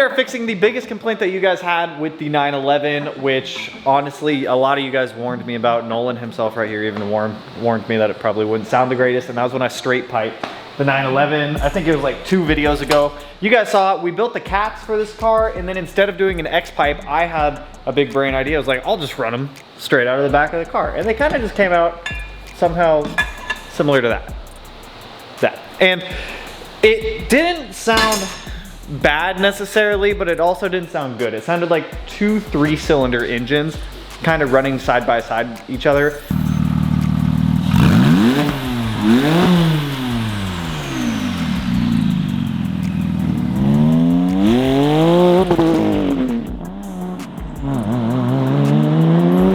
we are fixing the biggest complaint that you guys had with the 911, which honestly, a lot of you guys warned me about. Nolan himself right here even warned me that it probably wouldn't sound the greatest, and that was when I straight piped the 911. I think it was like 2 videos ago. You guys saw it. We built the caps for this car, and then instead of doing an X pipe, I had a big brain idea. I was like, I'll just run them straight out of the back of the car. And they kind of just came out somehow similar to that. And it didn't sound bad necessarily, but it also didn't sound good. It sounded like 2 3-cylinder engines kind of running side by side each other.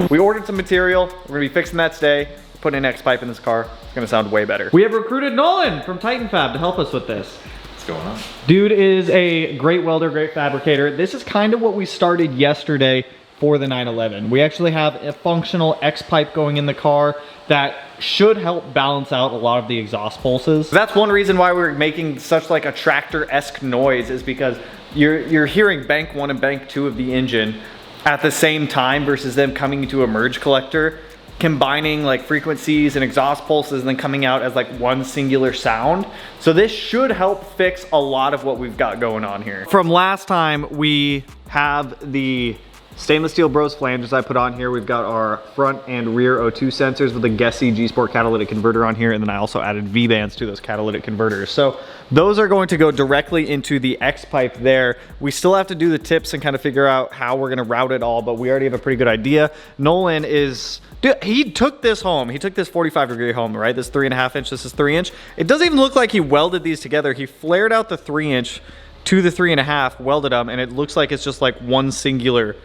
We ordered some material. We're gonna be fixing that today. Putting an X pipe in this car. It's gonna sound way better. We have recruited Nolan from Titan Fab to help us with this. What's going on? Dude is a great welder, great fabricator. This is kind of what we started yesterday for the 911. We actually have a functional X pipe going in the car that should help balance out a lot of the exhaust pulses. That's one reason why we're making such like a tractor-esque noise, is because you're hearing bank 1 and bank 2 of the engine at the same time versus them coming into a merge collector, combining like frequencies and exhaust pulses and then coming out as like one singular sound. So this should help fix a lot of what we've got going on here. From last time, we have the stainless steel Bros flanges I put on here. We've got our front and rear O2 sensors with the Gessie G-Sport catalytic converter on here, and then I also added V-bands to those catalytic converters. So those are going to go directly into the X pipe there. We still have to do the tips and kind of figure out how we're gonna route it all, but we already have a pretty good idea. Nolan is, dude, he took this home. He took this 45-degree home, right? This 3.5 inch, this is 3 inch. It doesn't even look like he welded these together. He flared out the 3 inch to the 3.5, welded them, and it looks like it's just like one singular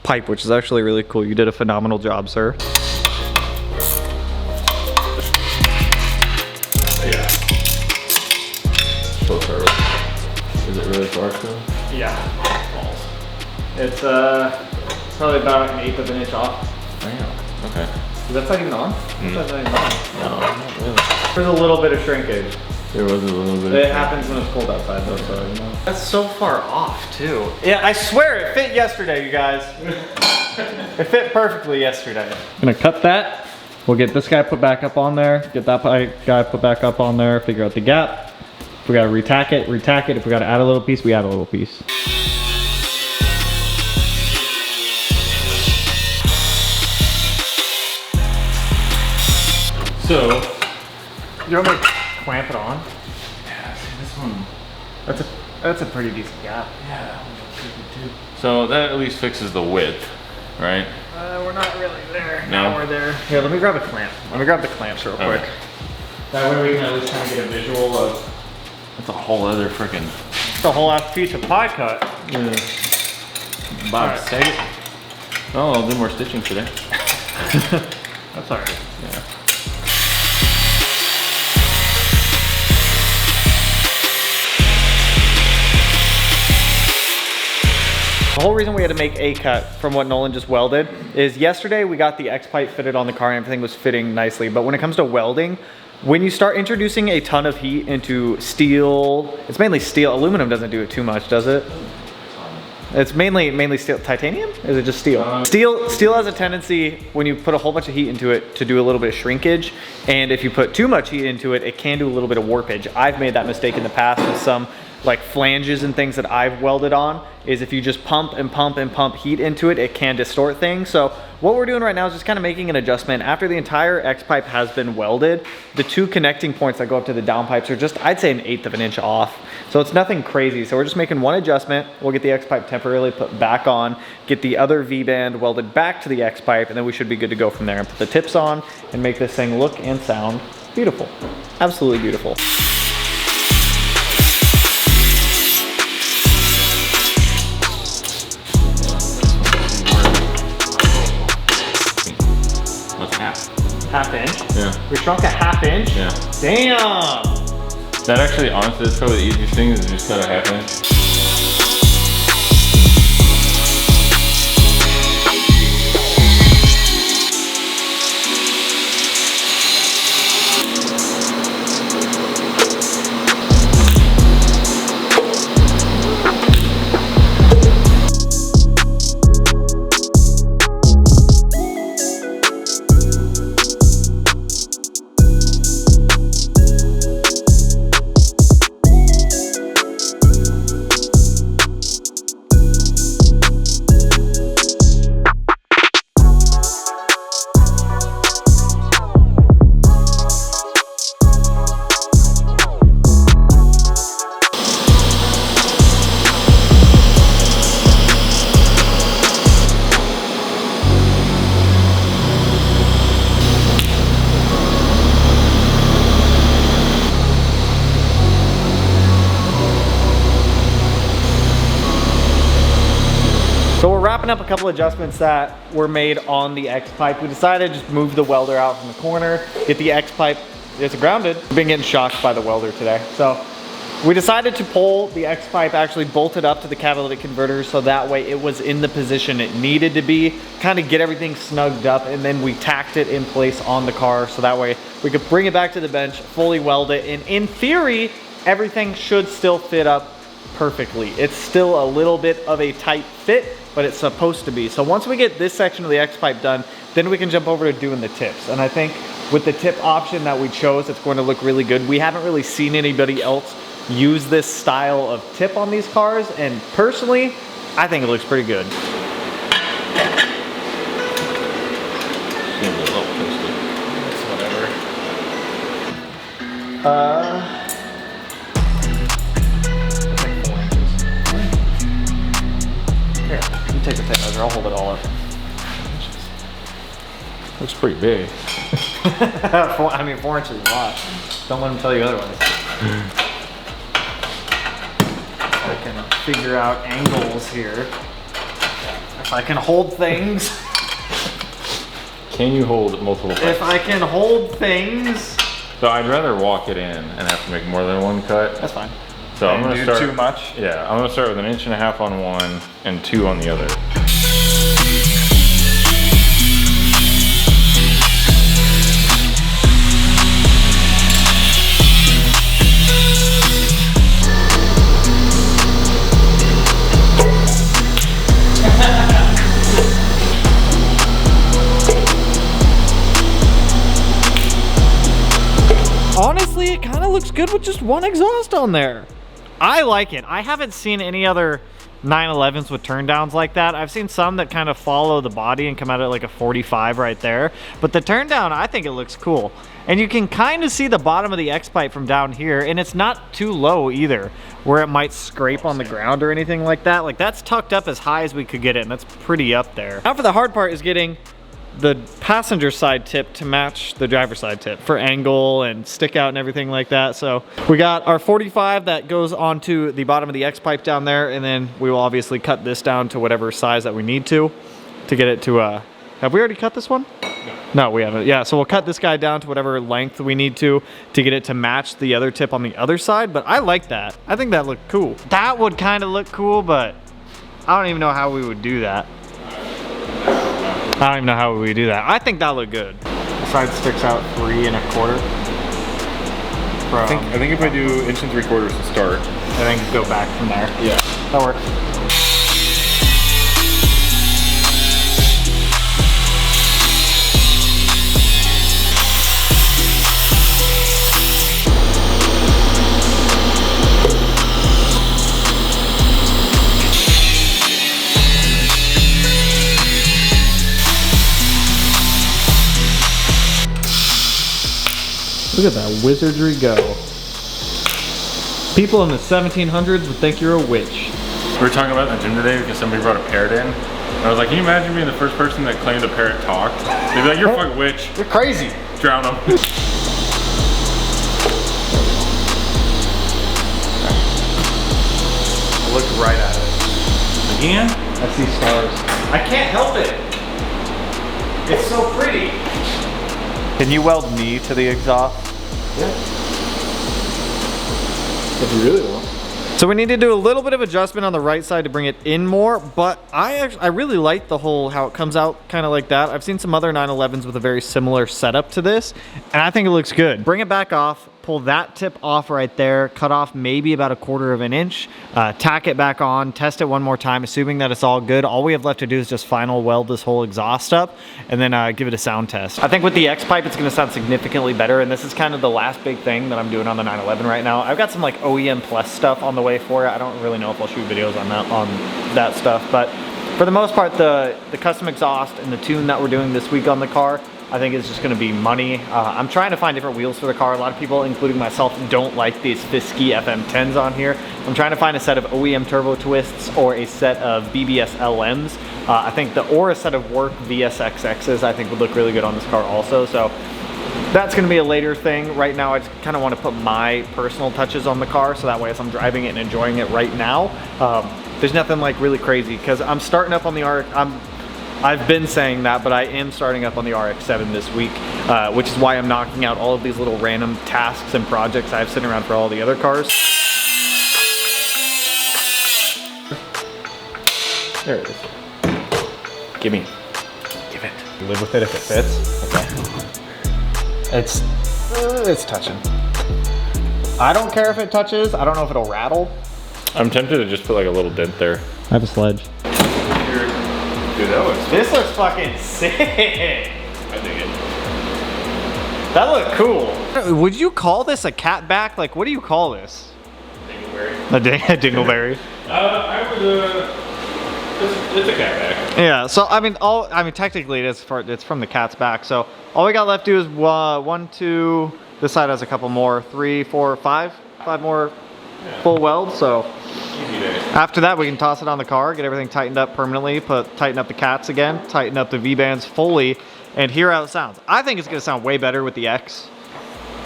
pipe, which is actually really cool. You did a phenomenal job, sir. Yeah. So far. Is it really far still? Yeah. It's probably about 1/8 of an inch off. Damn. Okay. That's not even on? That's not even on. No, not really. There's a little bit of shrinkage. There was a little bit. It happens when it's cold outside though, so you know. That's so far off too. Yeah, I swear it fit yesterday, you guys. It fit perfectly yesterday. I'm gonna cut that. We'll get this guy put back up on there. Get that guy put back up on there. Figure out the gap. If we gotta retack it, retack it. If we gotta add a little piece, we add a little piece. So, You want me to clamp it on? yeah, see this one. That's a pretty decent gap. Yeah, that one looks pretty good too. So that at least fixes the width, right? We're not really there. No? Now we're there. Here, let me grab a clamp. Let me grab the clamps real quick. Okay. That way we can at least kind of get a visual of. That's a whole other freaking. It's a whole ass piece of pie cut. Yeah. Bob, Alright. say it. Oh, I'll do more stitching today. That's alright. Yeah. The whole reason we had to make a cut from what Nolan just welded is yesterday we got the X pipe fitted on the car and everything was fitting nicely. But when it comes to welding, when you start introducing a ton of heat into steel, it's mainly steel. Aluminum doesn't do it too much, does it? It's mainly steel. Titanium? Is it just steel? Steel has a tendency, when you put a whole bunch of heat into it, to do a little bit of shrinkage. And if you put too much heat into it, it can do a little bit of warpage. I've made that mistake in the past with some like flanges and things that I've welded on, is if you just pump and pump and pump heat into it, it can distort things. So what we're doing right now is just kind of making an adjustment. After the entire X pipe has been welded, the 2 connecting points that go up to the down pipes are just, I'd say, 1/8 of an inch off. So it's nothing crazy. So we're just making one adjustment. We'll get the X pipe temporarily put back on, get the other V-band welded back to the X pipe, and then we should be good to go from there and put the tips on and make this thing look and sound beautiful. Absolutely beautiful. Half inch? Yeah. We shrunk a 1/2 inch? Yeah. Damn! That actually, honestly, that's probably the easiest thing, is just cut a 1/2 inch. wrapping up a couple adjustments that were made on the X-pipe. We decided to just move the welder out from the corner, get the X-pipe, it's grounded. We've been getting shocked by the welder today. So we decided to pull the X-pipe, actually bolted up to the catalytic converter so that way it was in the position it needed to be, kind of get everything snugged up, and then we tacked it in place on the car so that way we could bring it back to the bench, fully weld it, and in theory, everything should still fit up perfectly. It's still a little bit of a tight fit, but it's supposed to be. So once we get this section of the X-pipe done, then we can jump over to doing the tips. And I think with the tip option that we chose, it's going to look really good. We haven't really seen anybody else use this style of tip on these cars, and personally, I think it looks pretty good. Seems a little twisted. It's whatever. Here, you take the tape measure, I'll hold it all up. Looks pretty big. I mean, 4 inches is a lot. Don't let them tell you otherwise. I can figure out angles here. If I can hold things. Can you hold multiple cuts? If I can hold things. So I'd rather walk it in and have to make more than one cut. That's fine. So I'm gonna start too much. Yeah, I'm gonna start with 1.5 inches on one and 2 on the other. Honestly, it kind of looks good with just one exhaust on there. I like it. I haven't seen any other 911s with turndowns like that. I've seen some that kind of follow the body and come out at like a 45 right there. But the turndown, I think it looks cool. And you can kind of see the bottom of the X-pipe from down here, and it's not too low either, where it might scrape on the ground or anything like that. Like, that's tucked up as high as we could get it, and that's pretty up there. Now for the hard part is getting the passenger side tip to match the driver side tip for angle and stick out and everything like that. So we got our 45 that goes onto the bottom of the X-pipe down there, and then we will obviously cut this down to whatever size that we need to get it to have we already cut this one? No, we haven't. Yeah, so we'll cut this guy down to whatever length we need to get it to match the other tip on the other side. But I like that. I think that looked cool. That would kind of look cool, but I don't even know how we would do that. I don't even know how we do that. I think that looked good. The side sticks out 3 1/4. I think if I do 1 3/4 to start, and then go back from there. Yeah, that works. Look at that wizardry go. People in the 1700s would think you're a witch. we were talking about it in the gym today because somebody brought a parrot in. And I was like, can you imagine being the first person that claimed a parrot talked? They'd be like, you're a fucking witch. You're crazy. Drown them. I looked right at it. Again? I see stars. I can't help it. It's so pretty. Can you weld me to the exhaust? Yeah. If you really want. So we need to do a little bit of adjustment on the right side to bring it in more, but I really like the whole, how it comes out kind of like that. I've seen some other 911s with a very similar setup to this, and I think it looks good. Bring it back off, pull that tip off right there, cut off maybe about 1/4 inch, tack it back on, test it one more time, assuming that it's all good. All we have left to do is just final weld this whole exhaust up and then give it a sound test. I think with the X-pipe, it's gonna sound significantly better, and this is kind of the last big thing that I'm doing on the 911 right now. I've got some like OEM Plus stuff on the way for it. I don't really know if I'll shoot videos on that stuff, but for the most part, the custom exhaust and the tune that we're doing this week on the car, I think it's just gonna be money. I'm trying to find different wheels for the car. A lot of people, including myself, don't like these Fiskey FM10s on here. I'm trying to find a set of OEM turbo twists or a set of BBS LMs. I think or a set of work VSXXs I think would look really good on this car also. So That's gonna be a later thing. Right now, I just kind of want to put my personal touches on the car, so that way as I'm driving it and enjoying it right now, there's nothing like really crazy, because I'm starting up on the I've been saying that, but I am starting up on the RX-7 this week, which is why I'm knocking out all of these little random tasks and projects I have sitting around for all the other cars. There it is. Gimme. Give it. Live with it if it fits. Okay. It's touching. I don't care if it touches. I don't know if it'll rattle. I'm tempted to just put like a little dent there. I have a sledge. Dude, This looks fucking sick. I dig it. That looked cool. Would you call this a catback? Like, what do you call this? Dingleberry. A dingleberry. I would. It's a catback. Yeah. So I mean, technically it's from the cat's back. So all we got left to do is 1, 2. This side has a couple more. 3, 4, 5. 5 more full welds. So. After that, we can toss it on the car, get everything tightened up permanently, tighten up the cats again, tighten up the V-bands fully, and hear how it sounds. I think it's gonna sound way better with the X.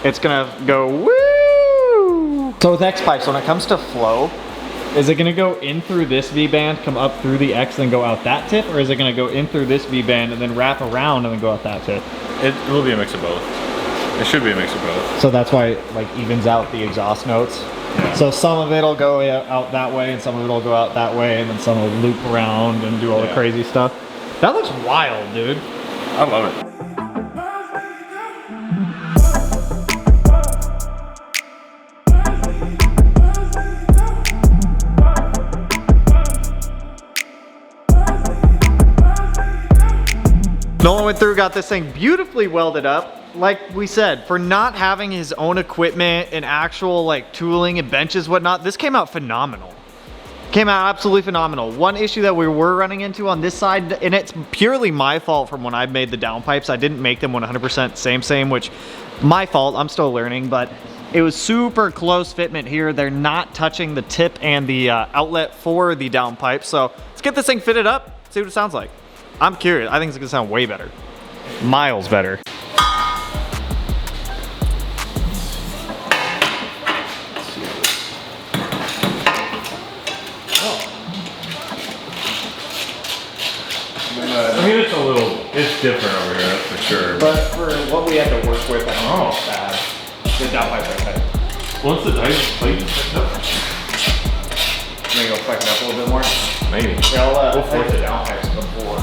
It's gonna go woo! So with X pipes, when it comes to flow, is it gonna go in through this V-band, come up through the X, and then go out that tip, or is it gonna go in through this V-band and then wrap around and then go out that tip? It will be a mix of both. It should be a mix of both. So that's why it like evens out the exhaust notes. Yeah. So some of it'll go out that way, and some of it'll go out that way, and then some will loop around and do all the crazy stuff. That looks wild, dude. I love it. Nolan went through, got this thing beautifully welded up. Like we said, for not having his own equipment and actual like tooling and benches, whatnot, this came out phenomenal. Came out absolutely phenomenal. One issue that we were running into on this side, and it's purely my fault from when I made the downpipes, I didn't make them 100% same, which my fault, I'm still learning, but it was super close fitment here. They're not touching the tip and the outlet for the downpipe. So let's get this thing fitted up, see what it sounds like. I'm curious, I think it's gonna sound way better. Miles better. I mean, it's different over here, that's for sure. But for what we had to work with, I don't know, bad. The downpipe right there. Once the Titan plate is up, Maybe go flex it up a little bit more. maybe. Yeah, We'll force it down. downpipes before.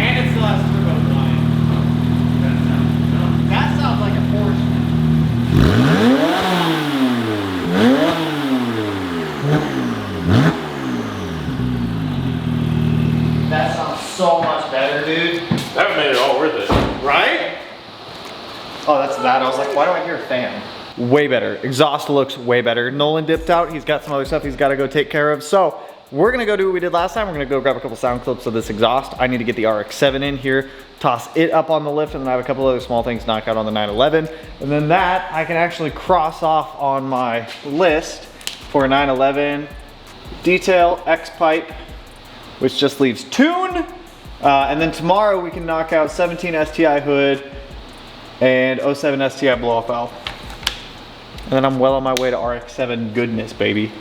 And it still has turbo line. That sounds like a Porsche. That sounds so much better, dude. That made it all worth it. Right? Oh, that's that. I was like, why do I hear a fan? Way better. Exhaust looks way better. Nolan dipped out. He's got some other stuff he's got to go take care of. So we're going to go do what we did last time. We're going to go grab a couple sound clips of this exhaust. I need to get the RX-7 in here, toss it up on the lift, and then I have a couple other small things knock out on the 911. And then that I can actually cross off on my list for a 911 detail X-pipe, which just leaves tune. And then tomorrow we can knock out 17 STI hood and 07 STI blow-off valve. And then I'm well on my way to RX-7 goodness, baby.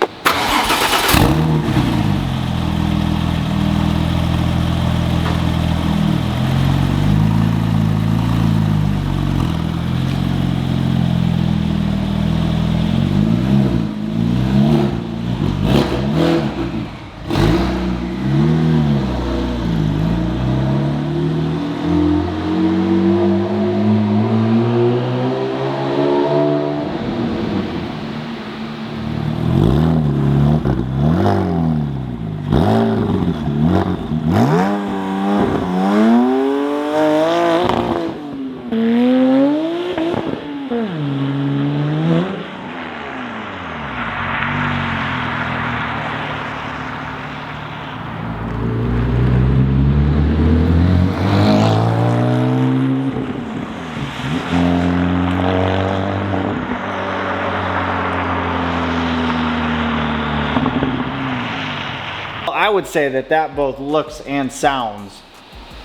would say that both looks and sounds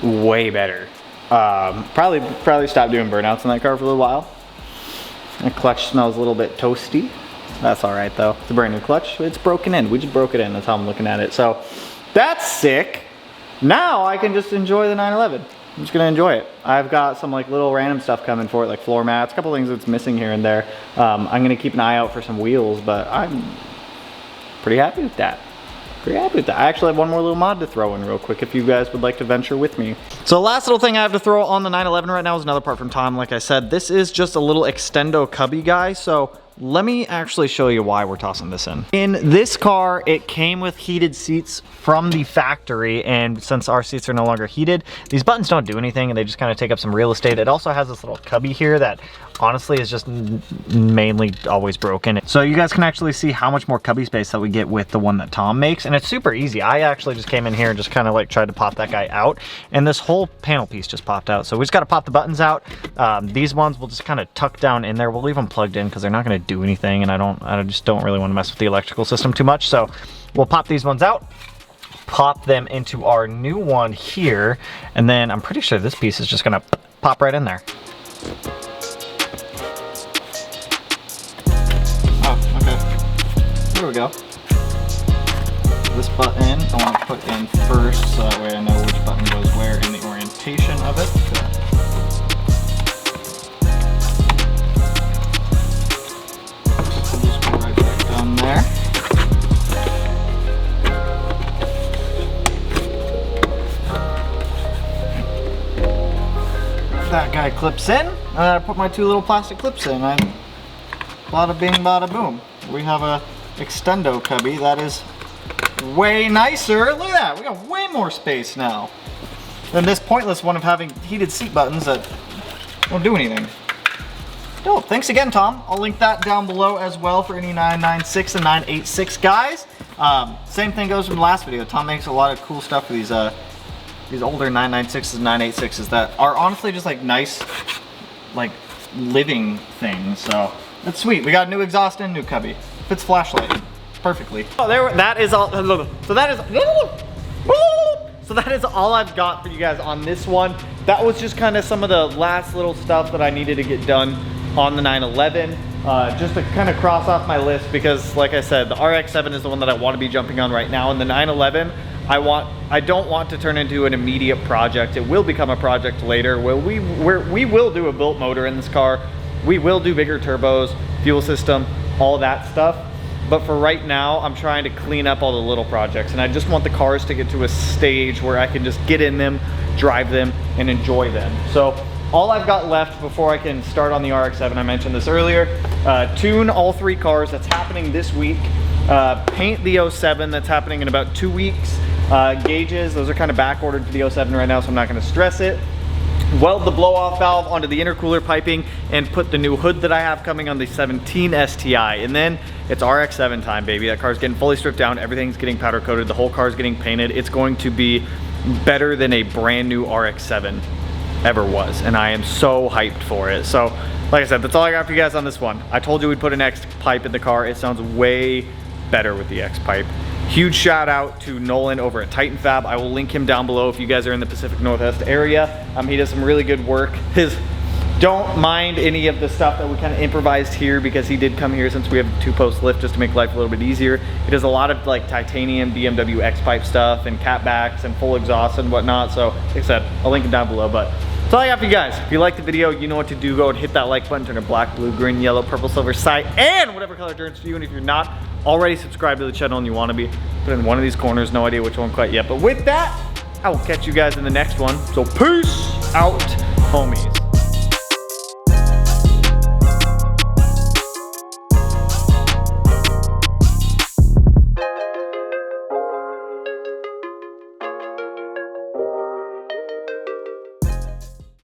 way better. Probably stop doing burnouts in that car for a little while. The clutch smells a little bit toasty. That's all right though. It's a brand new clutch. It's broken in. We just broke it in. That's how I'm looking at it. So that's sick. Now I can just enjoy the 911. I'm just gonna enjoy it. I've got some like little random stuff coming for it, like floor mats, a couple things that's missing here and there. I'm gonna keep an eye out for some wheels, but I'm pretty happy with that. Pretty happy with that. I actually have one more little mod to throw in real quick if you guys would like to venture with me. So the last little thing I have to throw on the 911 right now is another part from Tom. Like I said, this is just a little extendo cubby guy. So let me actually show you why we're tossing this in. In this car, it came with heated seats from the factory, and since our seats are no longer heated, these buttons don't do anything and they just kind of take up some real estate. It also has this little cubby here that honestly is just mainly always broken. So you guys can actually see how much more cubby space that we get with the one that Tom makes, and it's super easy. I actually just came in here and just kind of like tried to pop that guy out, and this whole panel piece just popped out. So we just got to pop the buttons out. These ones we'll just kind of tuck down in there. We'll leave them plugged in because they're not going to do anything, and I just don't really want to mess with the electrical system too much. So we'll pop these ones out, pop them into our new one here, and then I'm pretty sure this piece is just going to pop right in there. Oh, okay. There we go. This button I want to put in first, so that way I know which button goes where in the orientation of it. So just go right back down there. That guy clips in, and I put my two little plastic clips in. Bada bing, bada boom. We have a extendo cubby that is way nicer. Look at that, we got way more space now than this pointless one of having heated seat buttons that don't do anything. Oh, thanks again, Tom. I'll link that down below as well for any 996 and 986 guys. Same thing goes from the last video. Tom makes a lot of cool stuff for these older 996s and 986s that are honestly just like nice, like living things. So that's sweet. We got new exhaust and new cubby. Fits flashlight perfectly. Oh, that is all. So that is all I've got for you guys on this one. That was just kind of some of the last little stuff that I needed to get done on the 911. Just to kind of cross off my list, because like I said, the RX-7 is the one that I want to be jumping on right now, and the 911 I don't want to turn into an immediate project. It will become a project later where we will do a built motor in this car. We will do bigger turbos, fuel system, all that stuff. But for right now, I'm trying to clean up all the little projects, and I just want the cars to get to a stage where I can just get in them, drive them, and enjoy them. So all I've got left before I can start on the RX-7, I mentioned this earlier, tune all three cars. That's happening this week. Paint the 07, that's happening in about 2 weeks. Gauges, those are kind of back ordered for the 07 right now, so I'm not going to stress it. Weld the blow-off valve onto the intercooler piping and put the new hood that I have coming on the 17 STI. And then it's RX-7 time, baby. That car's getting fully stripped down. Everything's getting powder coated. The whole car's getting painted. It's going to be better than a brand new RX-7 ever was. And I am so hyped for it. So like I said, that's all I got for you guys on this one. I told you we'd put an X pipe in the car. It sounds way better with the X pipe. Huge shout out to Nolan over at Titan Fab. I will link him down below if you guys are in the Pacific Northwest area. He does some really good work. Don't mind any of the stuff that we kind of improvised here, because he did come here since we have a 2-post lift just to make life a little bit easier. He does a lot of like titanium BMW X pipe stuff and catbacks and full exhaust and whatnot. So like I said, I'll link him down below. But that's all I got for you guys. If you liked the video, you know what to do. Go and hit that like button, turn it black, blue, green, yellow, purple, silver, cyan, and whatever color turns for you. And if you're not already subscribed to the channel and you want to be, put in one of these corners. No idea which one quite yet. But with that, I will catch you guys in the next one. So peace out, homies.